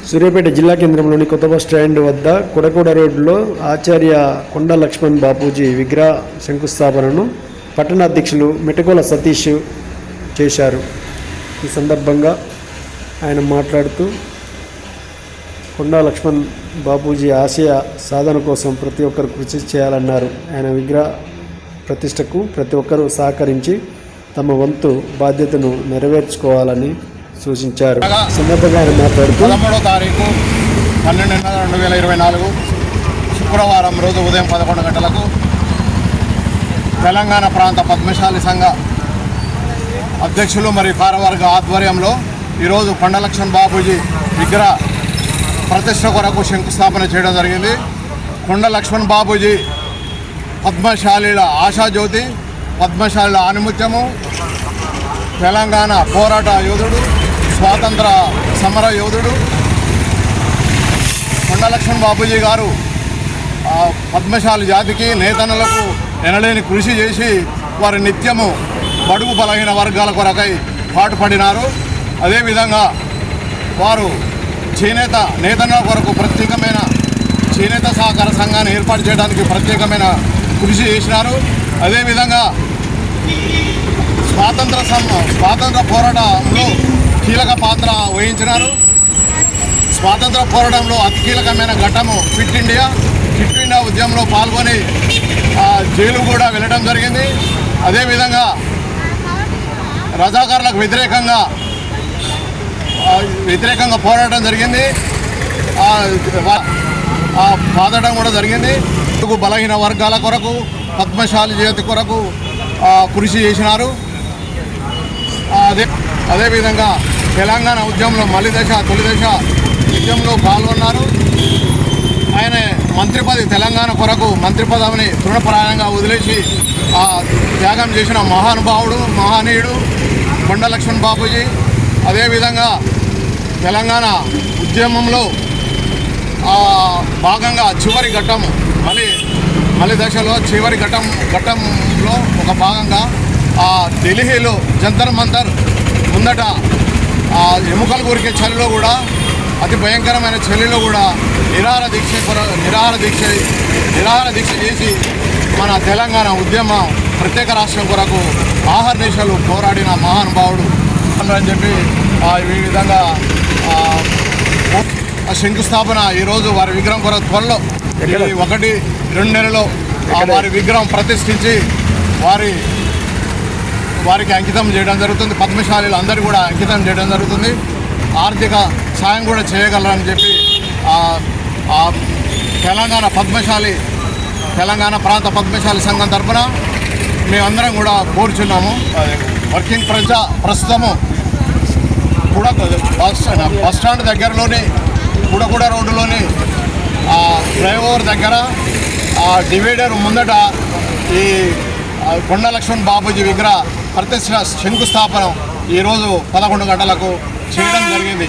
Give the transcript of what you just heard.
సూర్యాపేట జిల్లా కేంద్రంలోని కొత్త బస్ స్టాండ్ వద్ద కొడకోడ రోడ్లో ఆచార్య కొండ లక్ష్మణ్ బాపూజీ విగ్రహ శంకుస్థాపనను పట్టణ అధ్యక్షులు మెటకోల సతీష్ చేశారు. ఈ సందర్భంగా ఆయన మాట్లాడుతూ కొండ లక్ష్మణ్ బాపూజీ ఆశయ సాధన కోసం ప్రతి ఒక్కరు కృషి చేయాలన్నారు. ఆయన విగ్రహ ప్రతిష్టకు ప్రతి ఒక్కరూ సహకరించి తమ వంతు బాధ్యతను నెరవేర్చుకోవాలని సూచించారు. సందర్భంగా ఆయన మాట్లాడుతూ 13వ తారీఖు 12/2024 శుక్రవారం రోజు ఉదయం 11 గంటలకు తెలంగాణ ప్రాంత పద్మశాలి సంఘ అధ్యక్షులు మరియు కార్యవర్గ ఆధ్వర్యంలో ఈరోజు కొండ లక్ష్మణ్ బాపూజీ విగ్రహ ప్రతిష్ట కొరకు శంకుస్థాపన చేయడం జరిగింది. కొండ లక్ష్మణ్ బాపూజీ పద్మశాలీల ఆశాజ్యోతి, పద్మశాలీల ఆనిముత్యము, తెలంగాణ పోరాట యోధుడు, స్వాతంత్ర సమర యోధుడు కొండ లక్ష్మణ్ బాపూజీ గారు పద్మశాలి జాతికి నేతన్నలకు ఎనలేని కృషి చేసి వారి నిత్యము బడుగు బలహీన వర్గాల కొరకై పాటుపడినారు. అదేవిధంగా వారు చేనేత నేతన్నల కొరకు ప్రత్యేకమైన చేనేత సహకార సంఘాన్ని ఏర్పాటు చేయడానికి ప్రత్యేకమైన కృషి చేసినారు. అదేవిధంగా స్వాతంత్ర పోరాటంలో కీలక పాత్ర వహించినారు. స్వాతంత్ర పోరాటంలో అతి కీలకమైన ఘట్టము క్విట్ ఇండియా ఉద్యమంలో పాల్గొని జైలు కూడా వెళ్ళడం జరిగింది. అదేవిధంగా రజాకారులకు వ్యతిరేకంగా పోరాటం జరిగింది, బాధడం కూడా జరిగింది. బలహీన వర్గాల కొరకు, పద్మశాలి జాతి కొరకు కృషి చేసినారు. అదేవిధంగా తెలంగాణ ఉద్యమంలో తొలి దశ ఉద్యమంలో పాల్గొన్నారు. ఆయన తెలంగాణ కొరకు మంత్రి పదవిని తృణప్రాయంగా వదిలేసి త్యాగం చేసిన మహనీయుడు కొండ లక్ష్మణ్ బాపూజీ. అదేవిధంగా తెలంగాణ ఉద్యమంలో భాగంగా చివరి ఘట్టం మలి దశలో చివరి ఘట్టంలో ఒక భాగంగా ఢిల్లీలో జంతర్ మంతర్ ముందట ఎముకలు కొరికే చలిలో కూడా, అతి భయంకరమైన చలిలో కూడా నిరాహార దీక్ష చేసి మన తెలంగాణ ఉద్యమ ప్రత్యేక రాష్ట్రం కొరకు ఆహర్నిశలు పోరాడిన మహానుభావుడు అని చెప్పి ఈ విధంగా శంకుస్థాపన ఈరోజు వారి విగ్రహం కొరకు త్వరలో 1-2 నెలల్లో వారి విగ్రహం ప్రతిష్ఠించి వారికి అంకితం చేయడం జరుగుతుంది. పద్మశాలీలు అందరూ కూడా అంకితం చేయడం జరుగుతుంది. ఆర్థిక సాయం కూడా చేయగలరని చెప్పి తెలంగాణ ప్రాంత పద్మశాలి సంఘం తరఫున మేమందరం కూడా కోరుచున్నాము. వర్కింగ్ ప్రస్తుతము కూడా బస్ స్టాండ్ దగ్గరలోని కూడకూడ రోడ్డులోని ఫ్లైఓవర్ దగ్గర డివైడర్ ముందట ఈ కొండ లక్ష్మణ్ బాపూజీ విగ్రహ ప్రతిష్ట శంకుస్థాపన ఈరోజు 11 గంటలకు చేయడం జరిగింది.